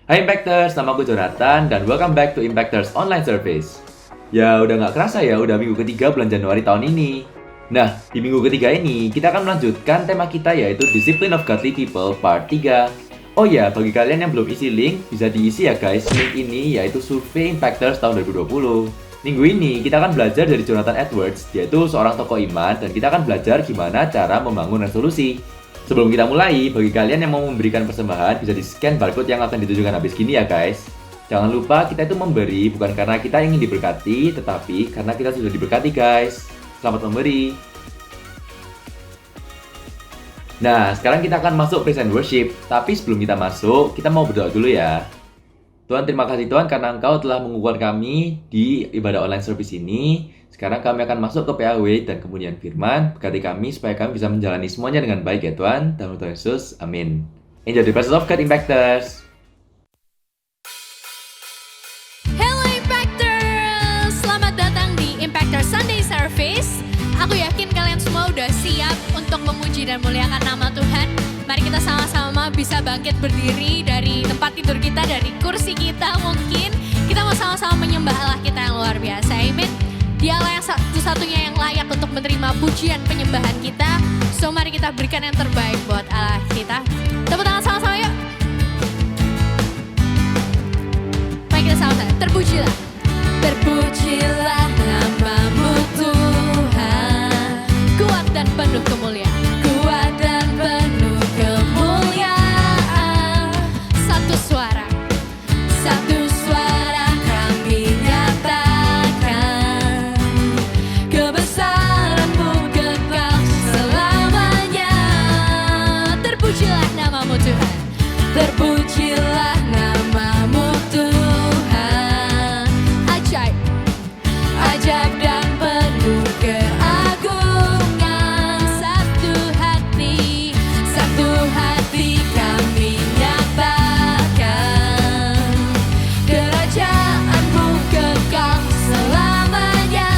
Hai Impactors, nama aku Jonathan dan welcome back to Impactors Online Service. Ya udah nggak kerasa ya, udah minggu ketiga bulan Januari tahun ini. Nah, di minggu ketiga ini kita akan melanjutkan tema kita yaitu Discipline of Godly People Part 3. Oh ya, bagi kalian yang belum isi link, bisa diisi ya guys. Link ini yaitu survei Impactors tahun 2020. Minggu ini kita akan belajar dari Jonathan Edwards, yaitu seorang tokoh iman, dan kita akan belajar gimana cara membangun resolusi. Sebelum kita mulai, bagi kalian yang mau memberikan persembahan, bisa di-scan barcode yang akan ditunjukkan habis gini ya guys. Jangan lupa kita itu memberi bukan karena kita ingin diberkati, tetapi karena kita sudah diberkati guys. Selamat memberi. Nah, sekarang kita akan masuk praise and worship. Tapi sebelum kita masuk, kita mau berdoa dulu ya. Tuhan, terima kasih Tuhan karena Engkau telah mengukuhkan kami di ibadah online service ini. Sekarang kami akan masuk ke PAW dan kemudian firman. Berkati kami supaya kami bisa menjalani semuanya dengan baik ya Tuhan. Dalam nama Tuhan Yesus, amin. Enjoy the presence of God, Impactors. Hello Impactors, selamat datang di Impactors Sunday Service. Aku yakin kalian semua udah siap untuk memuji dan muliakan nama Tuhan. Mari kita sama-sama bisa bangkit berdiri dari tempat tidur kita, dari kursi kita mungkin. Kita mau sama-sama menyembah Allah kita yang luar biasa, amin. Dia Allah yang satu-satunya yang layak untuk menerima pujian penyembahan kita. So mari kita berikan yang terbaik buat Allah kita. Tepuk tangan sama-sama yuk. Mari kita sama-sama, terpujilah. Terpujilah namamu Tuhan, kuat dan penuh kemuliaan. Kuat dan penuh kemuliaan. Satu suara kami nyatakan, kebesaran-Mu kekal selamanya. Terpujilah namamu Tuhan, terpujilah namamu Tuhan. Ajaib, ajaib dan penuh keagungan. Satu hati kami nyatakan, kerajaan-Mu kekal selamanya.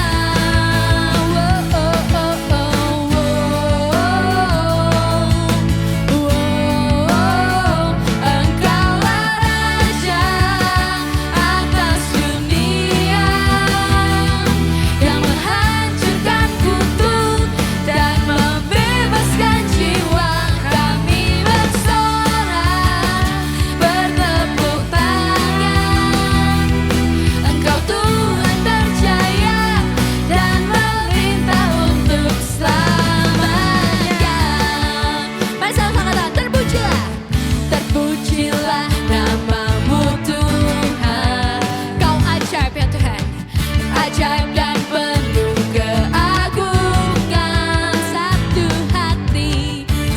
Oh, oh, oh, oh, oh, oh, oh. Engkaulah Raja atas dunia, yang menghancurkan kutuk dan membebaskan jiwa. Kami bersorak, bertepuk tangan. Engkau Tuhan terjaya dan memerintah untuk selamanya. Mari sama-sama katakan, terpujilah, terpujilah namamu Tuhan. Kau ajaib ya Tuhan, ajaib dan penuh keagungan.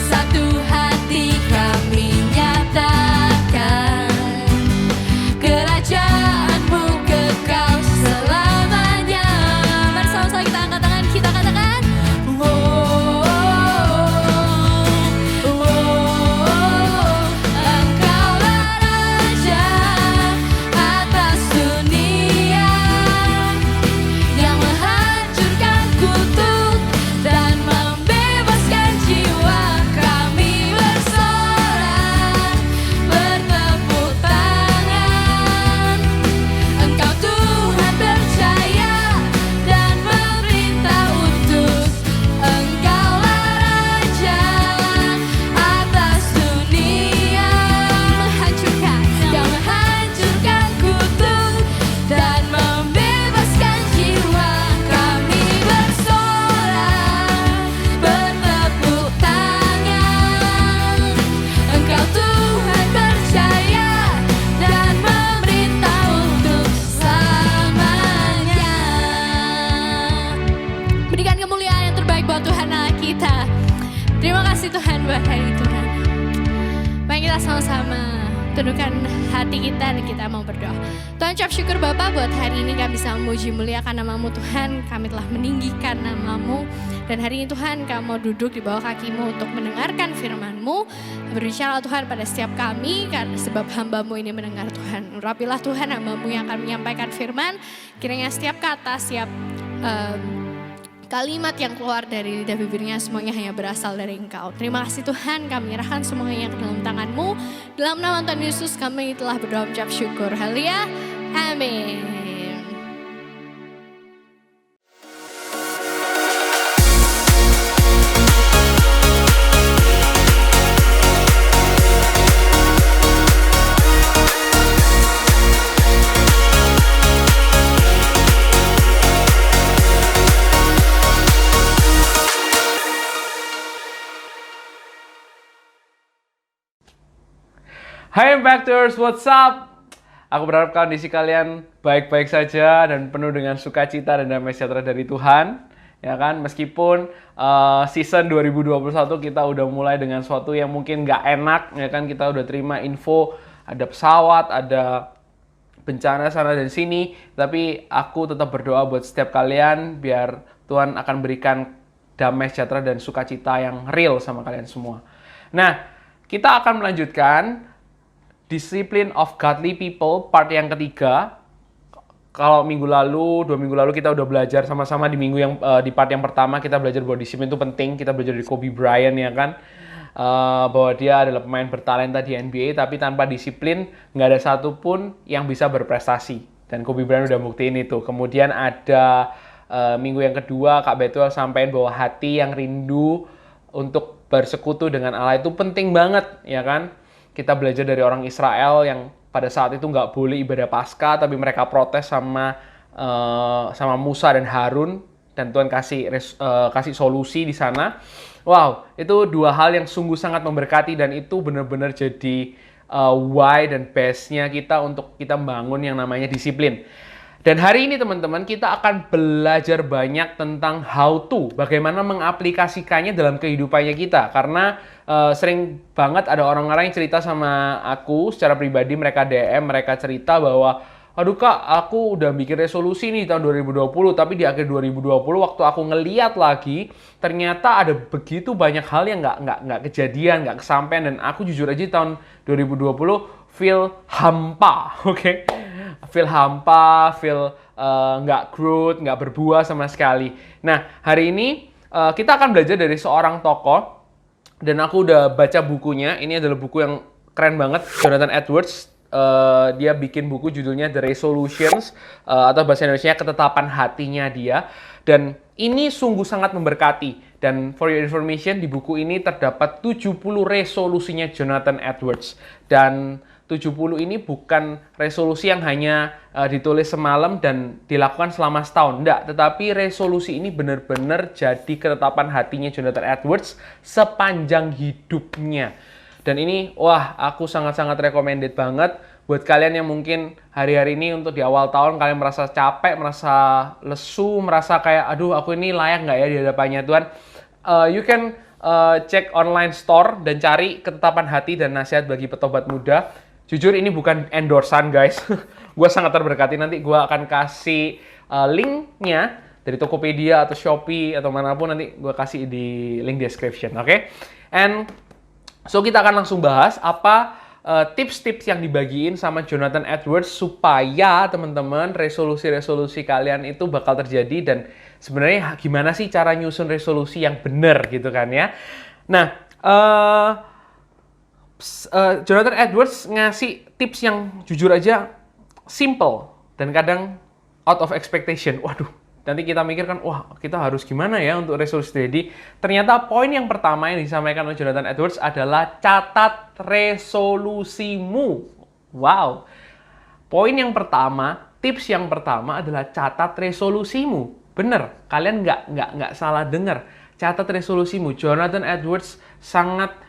Satu hati kami nyatakan, kerajaan-Mu kekal selamanya. Mari sama-sama kita angkat tangan, kita katakan, oh, oh, oh, Engkaulah Raja atas dunia, yang menghancurkan kutuk dan membebaskan jiwa. Kami bersorak, bertepuk tangan. Engkau Tuhan terjaya dan memerintah untuk. Engkaulah Raja atas dunia, yang menghancurkan kutuk dan membebaskan jiwa. Kami bersorak, bertepuk tangan. Engkau Tuhan terjaya dan memerintah untuk selamanya. Berikan kemuliaan yang terbaik buat Tuhan Allah kita. Terima kasih Tuhan buat hari Tuhan. Mari kita sama-sama tundukkan hati kita dan kita mau berdoa. Tuhan, ucap syukur Bapa buat hari ini kami bisa memuji muliakan namamu Tuhan. Kami telah meninggikan namamu. Dan hari ini Tuhan kami mau duduk di bawah kakimu untuk mendengarkan firman-Mu. Berbicara Tuhan pada setiap kami karena sebab hamba-Mu ini mendengar Tuhan. Urapilah Tuhan hamba-Mu yang akan menyampaikan firman. Kiranya setiap kata, setiap kalimat yang keluar dari lidah bibirnya semuanya hanya berasal dari Engkau. Terima kasih Tuhan, kami nyerahkan semuanya ke dalam tangan-Mu. Dalam nama Tuhan Yesus kami telah berdoa mengucap syukur. Haleluya. Amin. Hai Impactors, what's up? Aku berharap kondisi kalian baik-baik saja dan penuh dengan sukacita dan damai sejahtera dari Tuhan. Ya kan, meskipun season 2021 kita udah mulai dengan sesuatu yang mungkin nggak enak, ya kan, kita udah terima info ada pesawat, ada bencana sana dan sini, tapi aku tetap berdoa buat setiap kalian biar Tuhan akan berikan damai sejahtera dan sukacita yang real sama kalian semua. Nah, kita akan melanjutkan Discipline of Godly People, part yang ketiga. Kalau minggu lalu, 2 minggu lalu kita udah belajar sama-sama di minggu yang di part yang pertama kita belajar bahwa disiplin itu penting. Kita belajar dari Kobe Bryant, ya kan, bahwa dia adalah pemain bertalenta di NBA, tapi tanpa disiplin nggak ada satupun yang bisa berprestasi. Dan Kobe Bryant udah buktiin itu. Kemudian ada minggu yang kedua Kak Betul sampaikan bahwa hati yang rindu untuk bersekutu dengan Allah itu penting banget, ya kan. Kita belajar dari orang Israel yang pada saat itu nggak boleh ibadah Paskah, tapi mereka protes sama Musa dan Harun, dan Tuhan kasih solusi di sana. Wow, itu 2 hal yang sungguh sangat memberkati, dan itu benar-benar jadi why dan base-nya kita untuk kita membangun yang namanya disiplin. Dan hari ini teman-teman kita akan belajar banyak tentang how to, bagaimana mengaplikasikannya dalam kehidupannya kita. Karena sering banget ada orang-orang yang cerita sama aku secara pribadi, mereka DM, mereka cerita bahwa, aduh Kak, aku udah bikin resolusi nih tahun 2020, tapi di akhir 2020 waktu aku ngeliat lagi, ternyata ada begitu banyak hal yang nggak kejadian, nggak kesampaian, dan aku jujur aja tahun 2020 feel hampa, oke? Feel hampa, feel nggak growth, nggak berbuah sama sekali. Nah, hari ini kita akan belajar dari seorang tokoh, dan aku udah baca bukunya. Ini adalah buku yang keren banget, Jonathan Edwards. Dia bikin buku judulnya The Resolutions, atau bahasa Indonesia ketetapan hatinya dia. Dan ini sungguh sangat memberkati. Dan for your information, di buku ini terdapat 70 resolusinya Jonathan Edwards. Dan 70 ini bukan resolusi yang hanya ditulis semalam dan dilakukan selama setahun. Enggak, tetapi resolusi ini benar-benar jadi ketetapan hatinya Jonathan Edwards sepanjang hidupnya. Dan ini, wah, aku sangat-sangat recommended banget buat kalian yang mungkin hari-hari ini untuk di awal tahun kalian merasa capek, merasa lesu, merasa kayak, aduh, aku ini layak nggak ya di hadapannya Tuhan. You can cek online store dan cari ketetapan hati dan nasihat bagi petobat muda. Jujur ini bukan endorsan guys. Gue sangat terberkati, nanti gue akan kasih linknya dari Tokopedia atau Shopee atau manapun, nanti gue kasih di link description, oke? And so kita akan langsung bahas apa tips-tips yang dibagiin sama Jonathan Edwards supaya teman-teman resolusi-resolusi kalian itu bakal terjadi, dan sebenarnya gimana sih cara nyusun resolusi yang benar gitu kan ya. Nah, Jonathan Edwards ngasih tips yang jujur aja simple dan kadang out of expectation. Waduh, nanti kita mikir kan, wah kita harus gimana ya untuk resolusi jadi. Ternyata poin yang pertama yang disampaikan oleh Jonathan Edwards adalah catat resolusimu. Wow. Poin yang pertama, tips yang pertama adalah catat resolusimu. Bener, kalian nggak salah dengar. Catat resolusimu. Jonathan Edwards sangat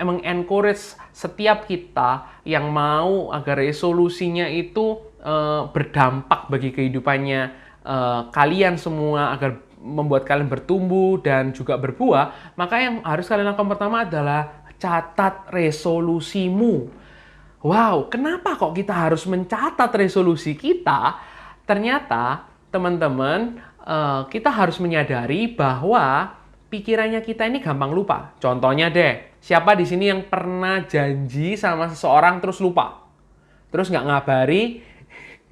emang encourage setiap kita yang mau agar resolusinya itu berdampak bagi kehidupannya kalian semua, agar membuat kalian bertumbuh dan juga berbuah. Maka yang harus kalian lakukan pertama adalah catat resolusimu. Wow, kenapa kok kita harus mencatat resolusi kita? Ternyata teman-teman, kita harus menyadari bahwa pikirannya kita ini gampang lupa. Contohnya deh, siapa di sini yang pernah janji sama seseorang terus lupa? Terus nggak ngabari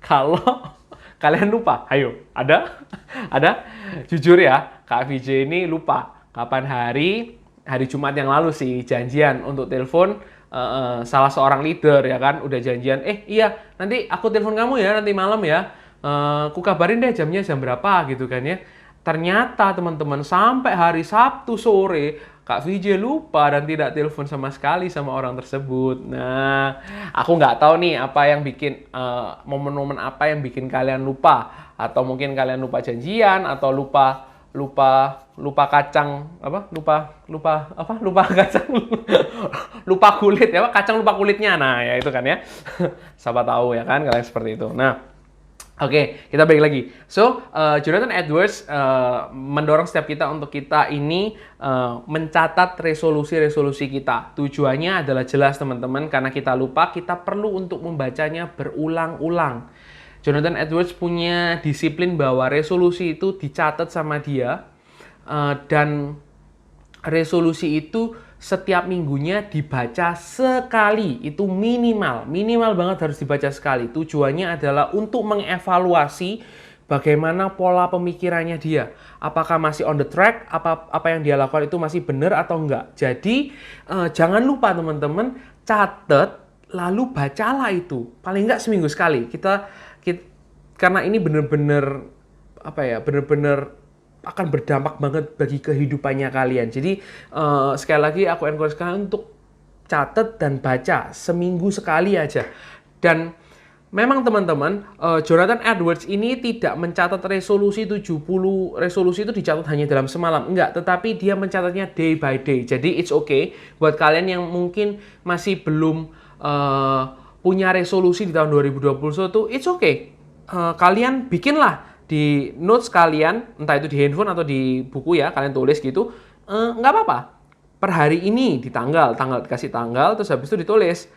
kalau Kalian lupa? Ayo, ada? Ada? Jujur ya, Kak VJ ini lupa kapan hari Jumat yang lalu sih janjian untuk telepon salah seorang leader ya kan, udah janjian, iya nanti aku telepon kamu ya nanti malam ya, ku kabarin deh jamnya jam berapa gitu kan ya. Ternyata teman-teman sampai hari Sabtu sore Kak VJ lupa dan tidak telepon sama sekali sama orang tersebut. Nah, aku nggak tahu nih apa yang bikin momen-momen apa yang bikin kalian lupa, atau mungkin kalian lupa janjian atau lupa kacang apa lupa kacang lupa kulit ya, kacang lupa kulitnya. Nah ya itu kan ya. Siapa tahu ya kan kalian seperti itu. Nah oke, kita balik lagi. So, Jonathan Edwards mendorong setiap kita untuk kita ini mencatat resolusi-resolusi kita. Tujuannya adalah jelas teman-teman, karena kita lupa, kita perlu untuk membacanya berulang-ulang. Jonathan Edwards punya disiplin bahwa resolusi itu dicatat sama dia, dan resolusi itu setiap minggunya dibaca sekali. Itu minimal banget harus dibaca sekali. Tujuannya adalah untuk mengevaluasi bagaimana pola pemikirannya dia. Apakah masih on the track, apa yang dia lakukan itu masih benar atau enggak. Jadi jangan lupa teman-teman, catat lalu bacalah itu. Paling enggak seminggu sekali. Karena ini benar-benar akan berdampak banget bagi kehidupannya kalian. Jadi sekali lagi aku encourage kalian untuk catat dan baca seminggu sekali aja. Dan memang teman-teman, Jonathan Edwards ini tidak mencatat resolusi 70 resolusi itu dicatat hanya dalam semalam. Enggak, tetapi dia mencatatnya day by day. Jadi it's okay buat kalian yang mungkin masih belum punya resolusi di tahun 2021, it's okay. Kalian bikinlah di notes kalian, entah itu di handphone atau di buku ya, kalian tulis gitu, nggak apa-apa. Per hari ini di tanggal dikasih tanggal, terus habis itu ditulis,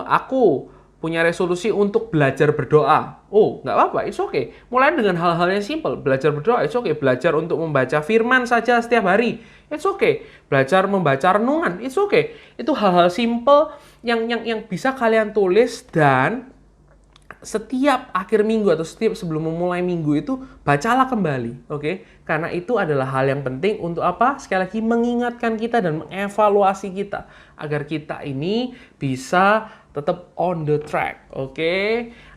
aku punya resolusi untuk belajar berdoa. Oh, nggak apa-apa, it's okay. Mulai dengan hal-hal yang simple, belajar berdoa, it's okay. Belajar untuk membaca firman saja setiap hari, it's okay. Belajar membaca renungan, it's okay. Itu hal-hal simple yang bisa kalian tulis, dan setiap akhir minggu atau setiap sebelum memulai minggu itu bacalah kembali, oke? Karena itu adalah hal yang penting untuk apa? Sekali lagi mengingatkan kita dan mengevaluasi kita agar kita ini bisa tetap on the track, oke?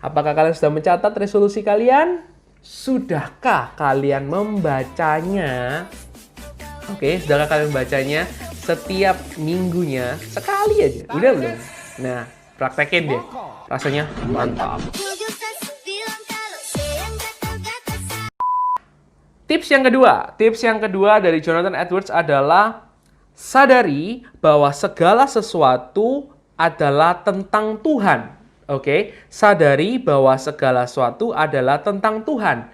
Apakah kalian sudah mencatat resolusi kalian? Sudahkah kalian membacanya? Oke, sudahkah kalian membacanya setiap minggunya sekali aja? Udah belum? Nah, praktekin deh. Rasanya mantap. Tips yang kedua dari Jonathan Edwards adalah sadari bahwa segala sesuatu adalah tentang Tuhan. Oke, sadari bahwa segala sesuatu adalah tentang Tuhan.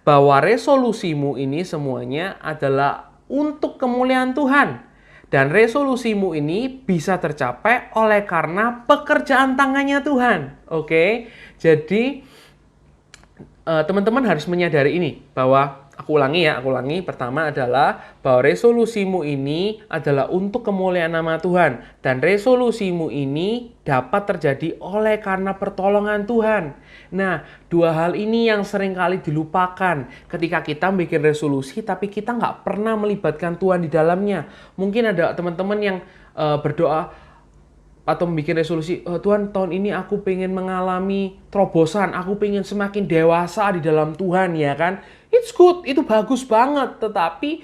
Bahwa resolusimu ini semuanya adalah untuk kemuliaan Tuhan. Dan resolusimu ini bisa tercapai oleh karena pekerjaan tangannya Tuhan. Oke, jadi teman-teman harus menyadari ini, bahwa aku ulangi. Pertama adalah bahwa resolusimu ini adalah untuk kemuliaan nama Tuhan. Dan resolusimu ini dapat terjadi oleh karena pertolongan Tuhan. Nah, dua hal ini yang seringkali dilupakan ketika kita bikin resolusi, tapi kita nggak pernah melibatkan Tuhan di dalamnya. Mungkin ada teman-teman yang berdoa atau bikin resolusi, Tuhan tahun ini aku pengen mengalami terobosan, aku pengen semakin dewasa di dalam Tuhan, ya kan? It's good, itu bagus banget, tapi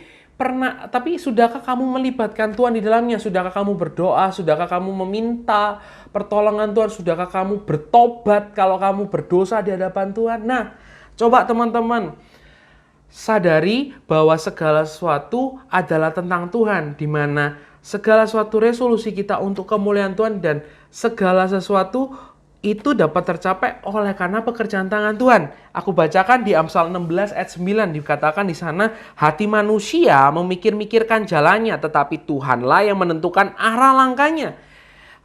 sudahkah kamu melibatkan Tuhan di dalamnya? Sudahkah kamu berdoa? Sudahkah kamu meminta pertolongan Tuhan? Sudahkah kamu bertobat kalau kamu berdosa di hadapan Tuhan? Nah, coba teman-teman sadari bahwa segala sesuatu adalah tentang Tuhan, di mana segala suatu resolusi kita untuk kemuliaan Tuhan dan segala sesuatu itu dapat tercapai oleh karena pekerjaan tangan Tuhan. Aku bacakan di Amsal 16 ayat 9, dikatakan di sana, hati manusia memikir-mikirkan jalannya, tetapi Tuhanlah yang menentukan arah langkahnya.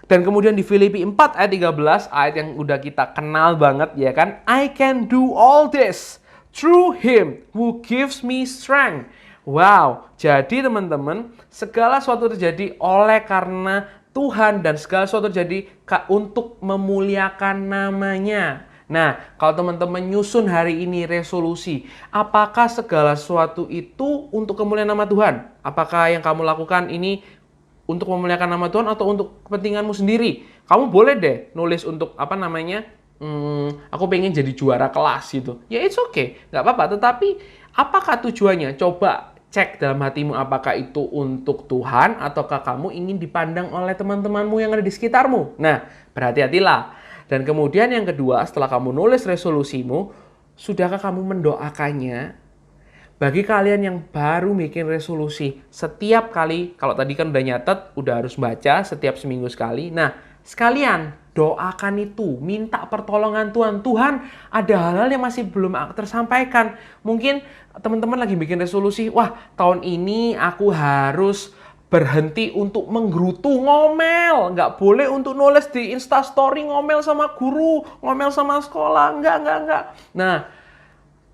Dan kemudian di Filipi 4 ayat 13, ayat yang udah kita kenal banget ya kan, I can do all this through him who gives me strength. Wow, jadi teman-teman, segala sesuatu terjadi oleh karena Tuhan dan segala sesuatu terjadi untuk memuliakan namanya. Nah, kalau teman-teman nyusun hari ini resolusi, apakah segala sesuatu itu untuk kemuliaan nama Tuhan? Apakah yang kamu lakukan ini untuk memuliakan nama Tuhan atau untuk kepentinganmu sendiri? Kamu boleh deh nulis untuk aku pengen jadi juara kelas gitu. Ya it's okay, nggak apa-apa. Tetapi apakah tujuannya? Coba cek dalam hatimu apakah itu untuk Tuhan ataukah kamu ingin dipandang oleh teman-temanmu yang ada di sekitarmu. Nah, berhati-hatilah. Dan kemudian yang kedua, setelah kamu nulis resolusimu, sudahkah kamu mendoakannya? Bagi kalian yang baru bikin resolusi, setiap kali, kalau tadi kan udah nyatet, udah harus baca setiap seminggu sekali. Nah, sekalian doakan itu, minta pertolongan Tuhan. Tuhan, ada hal-hal yang masih belum tersampaikan. Mungkin teman-teman lagi bikin resolusi, wah tahun ini aku harus berhenti untuk menggerutu ngomel. Nggak boleh untuk nulis di Instastory ngomel sama guru, ngomel sama sekolah. Nggak. Nah,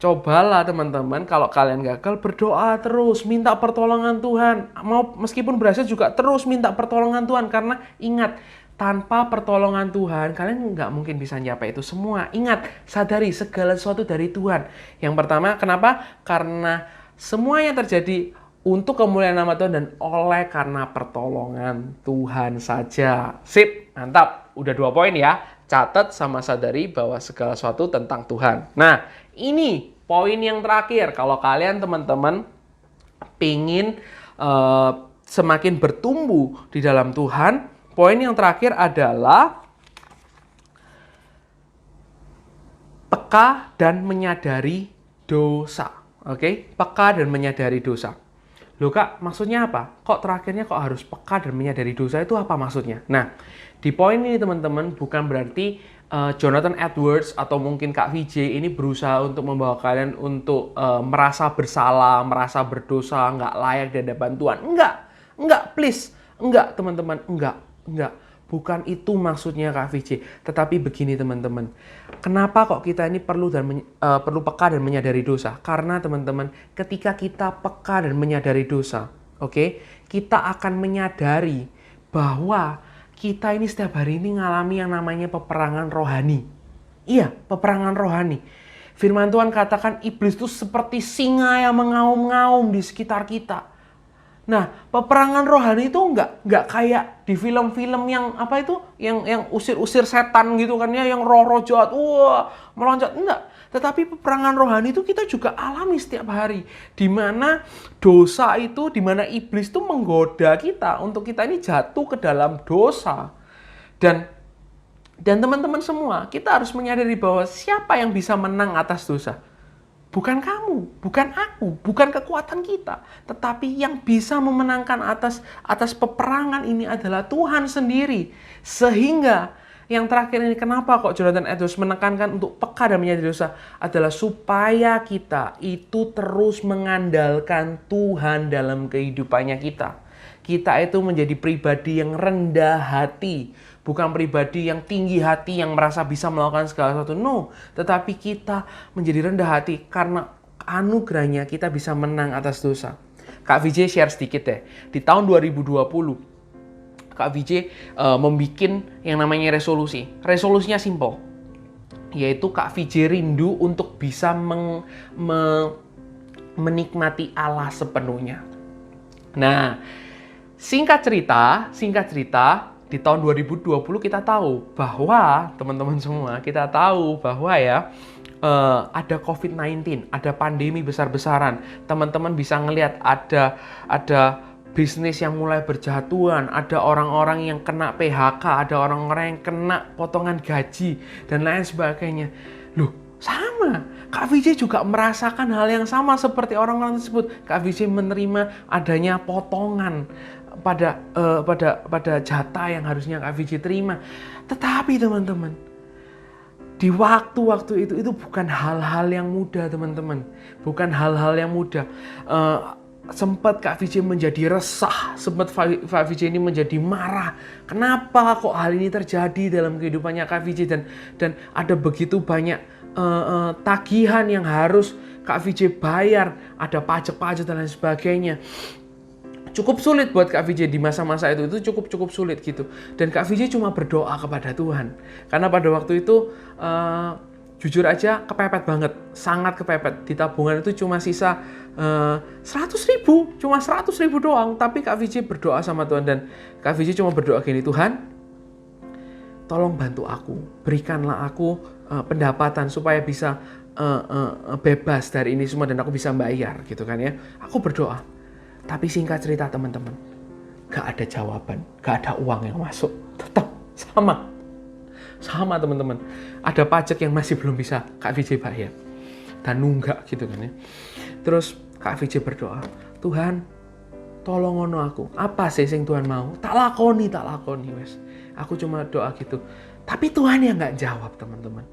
cobalah teman-teman, kalau kalian gagal, berdoa terus, minta pertolongan Tuhan. Meskipun berhasil juga terus minta pertolongan Tuhan. Karena ingat, tanpa pertolongan Tuhan, kalian nggak mungkin bisa nyampe itu semua. Ingat, sadari segala sesuatu dari Tuhan. Yang pertama, kenapa? Karena semua yang terjadi untuk kemuliaan nama Tuhan dan oleh karena pertolongan Tuhan saja. Sip, mantap. Udah 2 poin ya. Catat sama sadari bahwa segala sesuatu tentang Tuhan. Nah, ini poin yang terakhir. Kalau kalian teman-teman pingin semakin bertumbuh di dalam Tuhan, poin yang terakhir adalah peka dan menyadari dosa. Oke? Peka dan menyadari dosa. Loh Kak, maksudnya apa? Kok terakhirnya kok harus peka dan menyadari dosa, itu apa maksudnya? Nah, di poin ini teman-teman bukan berarti Jonathan Edwards atau mungkin Kak VJ ini berusaha untuk membawa kalian untuk merasa bersalah, merasa berdosa, nggak layak di hadapan Tuhan. Enggak, please. Enggak, teman-teman. Enggak. Bukan itu maksudnya Kak VJ. Tetapi begini teman-teman. Kenapa kok kita ini perlu peka dan menyadari dosa? Karena teman-teman, ketika kita peka dan menyadari dosa, kita akan menyadari bahwa kita ini setiap hari ini ngalami yang namanya peperangan rohani. Iya, peperangan rohani. Firman Tuhan katakan iblis itu seperti singa yang mengaum-ngaum di sekitar kita. Nah, peperangan rohani itu nggak kayak di film-film yang yang usir-usir setan gitu kan ya, yang roh-roh jahat, meloncat, enggak. Tetapi peperangan rohani itu kita juga alami setiap hari, di mana dosa itu, di mana iblis itu menggoda kita untuk kita ini jatuh ke dalam dosa. Dan teman-teman semua, kita harus menyadari bahwa siapa yang bisa menang atas dosa? Bukan kamu, bukan aku, bukan kekuatan kita. Tetapi yang bisa memenangkan atas peperangan ini adalah Tuhan sendiri. Sehingga yang terakhir ini, kenapa kok Jonathan Edwards menekankan untuk peka dan menyadari dosa? Adalah supaya kita itu terus mengandalkan Tuhan dalam kehidupannya kita. Kita itu menjadi pribadi yang rendah hati. Bukan pribadi yang tinggi hati, yang merasa bisa melakukan segala sesuatu. No, tetapi kita menjadi rendah hati karena anugerahnya kita bisa menang atas dosa. Kak VJ share sedikit deh. Di tahun 2020, Kak VJ membuat yang namanya resolusi. Resolusinya simple. Yaitu Kak VJ rindu untuk bisa menikmati Allah sepenuhnya. Nah, singkat cerita, di tahun 2020 kita tahu bahwa, teman-teman semua, kita tahu bahwa ada COVID-19, ada pandemi besar-besaran. Teman-teman bisa ngelihat ada bisnis yang mulai berjatuhan, ada orang-orang yang kena PHK, ada orang-orang yang kena potongan gaji, dan lain sebagainya. Loh, sama. Kak VJ juga merasakan hal yang sama seperti orang-orang tersebut. Kak VJ menerima adanya potongan pada jatah yang harusnya Kak VJ terima. Tetapi teman-teman, di waktu-waktu itu bukan hal-hal yang mudah, teman-teman. Bukan hal-hal yang mudah. Sempat Kak VJ menjadi resah, sempat Kak VJ ini menjadi marah. Kenapa kok hal ini terjadi dalam kehidupannya Kak VJ, dan ada begitu banyak tagihan yang harus Kak VJ bayar, ada pajak-pajak dan lain sebagainya. Cukup sulit buat Kak VJ di masa-masa itu cukup sulit gitu. Dan Kak VJ cuma berdoa kepada Tuhan. Karena pada waktu itu jujur aja kepepet banget, sangat kepepet. Di tabungan itu cuma sisa 100.000, cuma 100.000 doang. Tapi Kak Viji berdoa sama Tuhan, dan Kak Viji cuma berdoa gini, Tuhan, tolong bantu aku, berikanlah aku pendapatan supaya bisa bebas dari ini semua dan aku bisa bayar gitu kan ya. Aku berdoa. Tapi singkat cerita teman-teman, gak ada jawaban, gak ada uang yang masuk. Tetap sama teman-teman. Ada pajak yang masih belum bisa Kak Vijay bayar dan nunggak gitu kan ya. Terus Kak Vijay berdoa, Tuhan tolong ngono aku, apa sih yang Tuhan mau, tak lakoni wes. Aku cuma doa gitu, tapi Tuhan yang nggak jawab teman-teman.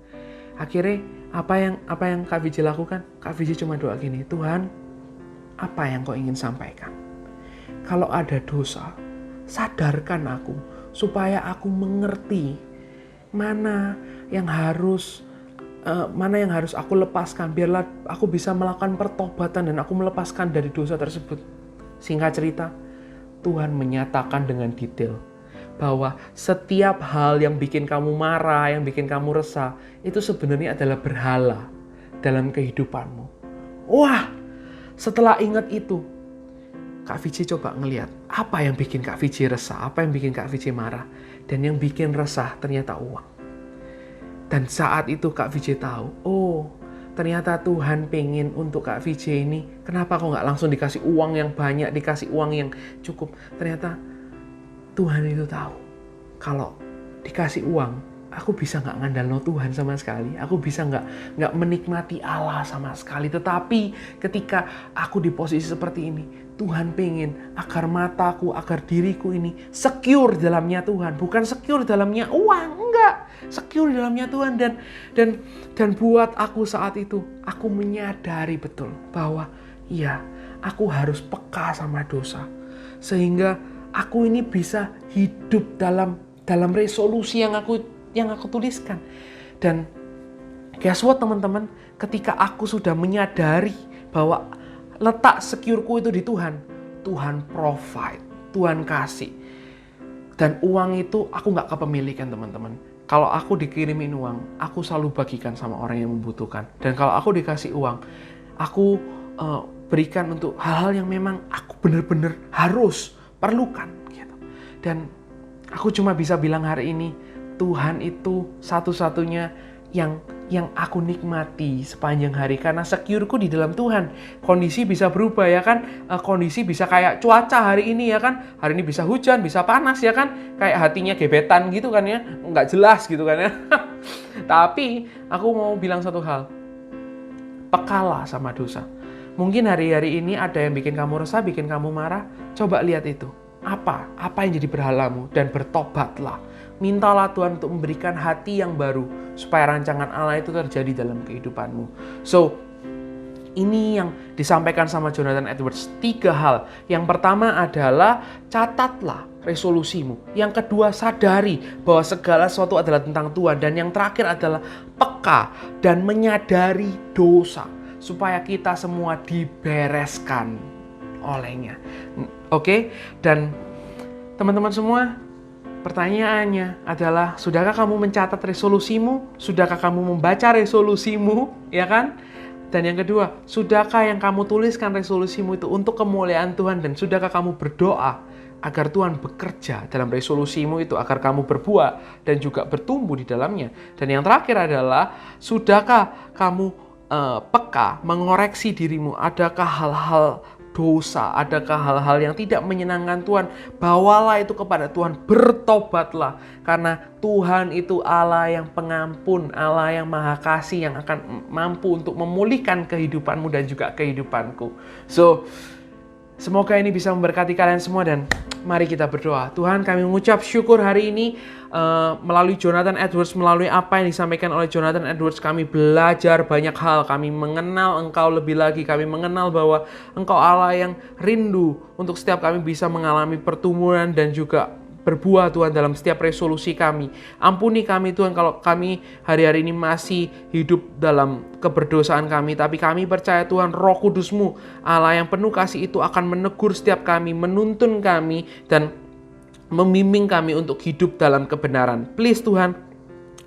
Akhirnya apa yang Kak Vijay lakukan? Kak Vijay cuma doa gini, Tuhan, apa yang kau ingin sampaikan? Kalau ada dosa, sadarkan aku supaya aku mengerti mana yang harus aku lepaskan, biarlah aku bisa melakukan pertobatan dan aku melepaskan dari dosa tersebut. Singkat cerita, Tuhan menyatakan dengan detail bahwa setiap hal yang bikin kamu marah, yang bikin kamu resah, itu sebenarnya adalah berhala dalam kehidupanmu. Wah, setelah ingat itu, Kak Vijay coba ngelihat apa yang bikin Kak Vijay resah, apa yang bikin Kak Vijay marah. Dan yang bikin resah ternyata uang. Dan saat itu Kak Vijay tahu, oh ternyata Tuhan pengen untuk Kak Vijay ini, kenapa kok nggak langsung dikasih uang yang banyak, dikasih uang yang cukup. Ternyata Tuhan itu tahu, kalau dikasih uang, aku bisa nggak ngandalno Tuhan sama sekali. Aku bisa nggak menikmati Allah sama sekali. Tetapi ketika aku di posisi seperti ini, Tuhan pengen agar mataku, agar diriku ini secure dalamnya Tuhan. Bukan secure dalamnya uang, enggak. Secure dalamnya Tuhan. Dan buat aku saat itu, aku menyadari betul bahwa iya, aku harus peka sama dosa. Sehingga aku ini bisa hidup dalam resolusi yang aku tuliskan. Dan guess what teman-teman, ketika aku sudah menyadari bahwa letak secureku itu di Tuhan, Tuhan provide, Tuhan kasih. Dan uang itu aku gak kepemilikan teman-teman. Kalau aku dikirimin uang, aku selalu bagikan sama orang yang membutuhkan. Dan kalau aku dikasih uang, aku berikan untuk hal-hal yang memang aku benar-benar harus perlukan gitu. Dan aku cuma bisa bilang hari ini, Tuhan itu satu-satunya yang aku nikmati sepanjang hari, karena secureku di dalam Tuhan. Kondisi bisa berubah ya kan, kondisi bisa kayak cuaca hari ini ya kan, hari ini bisa hujan, bisa panas ya kan, kayak hatinya gebetan gitu kan ya, nggak jelas gitu kan ya. Tapi aku mau bilang satu hal, pekalah sama dosa. Mungkin hari-hari ini ada yang bikin kamu resah, bikin kamu marah, coba lihat itu. Apa yang jadi berhalamu, dan bertobatlah. Mintalah Tuhan untuk memberikan hati yang baru supaya rancangan Allah itu terjadi dalam kehidupanmu. So, ini yang disampaikan sama Jonathan Edwards. 3 hal. Yang pertama adalah catatlah resolusimu. Yang kedua, sadari bahwa segala sesuatu adalah tentang Tuhan. Dan yang terakhir adalah peka dan menyadari dosa supaya kita semua dibereskan olehnya. Oke? Dan teman-teman semua, pertanyaannya adalah, sudahkah kamu mencatat resolusimu? Sudahkah kamu membaca resolusimu? Ya kan? Dan yang kedua, sudahkah yang kamu tuliskan resolusimu itu untuk kemuliaan Tuhan? Dan sudahkah kamu berdoa agar Tuhan bekerja dalam resolusimu itu, agar kamu berbuah dan juga bertumbuh di dalamnya? Dan yang terakhir adalah, sudahkah kamu peka mengoreksi dirimu? Adakah hal-hal dosa, adakah hal-hal yang tidak menyenangkan Tuhan? Bawalah itu kepada Tuhan, bertobatlah. Karena Tuhan itu Allah yang pengampun, Allah yang maha kasih, yang akan mampu untuk memulihkan kehidupanmu dan juga kehidupanku. So, semoga ini bisa memberkati kalian semua, dan mari kita berdoa. Tuhan, kami mengucap syukur hari ini melalui Jonathan Edwards, melalui apa yang disampaikan oleh Jonathan Edwards, kami belajar banyak hal. Kami mengenal Engkau lebih lagi. Kami mengenal bahwa Engkau Allah yang rindu untuk setiap kami bisa mengalami pertumbuhan dan juga berbuah Tuhan dalam setiap resolusi kami. Ampuni kami Tuhan kalau kami hari-hari ini masih hidup dalam keberdosaan kami. Tapi kami percaya Tuhan, Roh Kudus-Mu, Allah yang penuh kasih itu akan menegur setiap kami, menuntun kami, dan membimbing kami untuk hidup dalam kebenaran. Please Tuhan,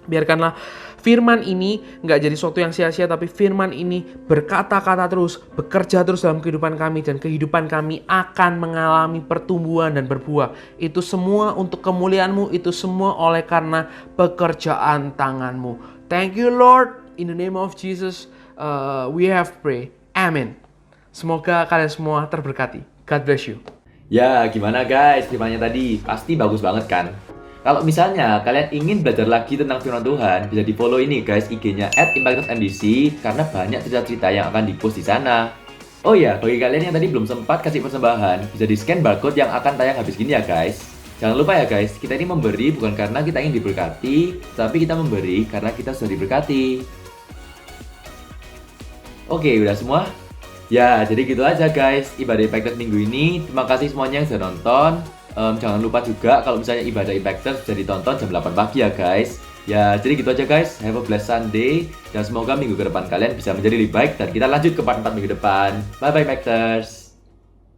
biarkanlah Firman ini nggak jadi sesuatu yang sia-sia, tapi firman ini berkata-kata terus, bekerja terus dalam kehidupan kami, dan kehidupan kami akan mengalami pertumbuhan dan berbuah. Itu semua untuk kemuliaan-Mu, itu semua oleh karena pekerjaan tangan-Mu. Thank you Lord, in the name of Jesus we have pray. Amin. Semoga kalian semua terberkati. God bless you. Ya, gimana guys firmannya tadi? Pasti bagus banget kan? Kalau misalnya kalian ingin belajar lagi tentang firman Tuhan, bisa di follow ini guys IG-nya @impactorsMDC karena banyak cerita-cerita yang akan di-post di sana. Oh ya, bagi kalian yang tadi belum sempat kasih persembahan, bisa di-scan barcode yang akan tayang habis gini ya guys. Jangan lupa ya guys, kita ini memberi bukan karena kita ingin diberkati, tapi kita memberi karena kita sudah diberkati. Oke, udah semua? Ya, jadi gitu aja guys ibadah Impactors minggu ini. Terima kasih semuanya yang sudah nonton. Jangan lupa juga kalau misalnya ibadah Impactors bisa ditonton jam 8 pagi ya guys. Ya, jadi gitu aja guys. Have a blessed Sunday. Dan semoga minggu ke depan kalian bisa menjadi lebih baik. Dan kita lanjut ke part 4 minggu depan. Bye-bye Impactors.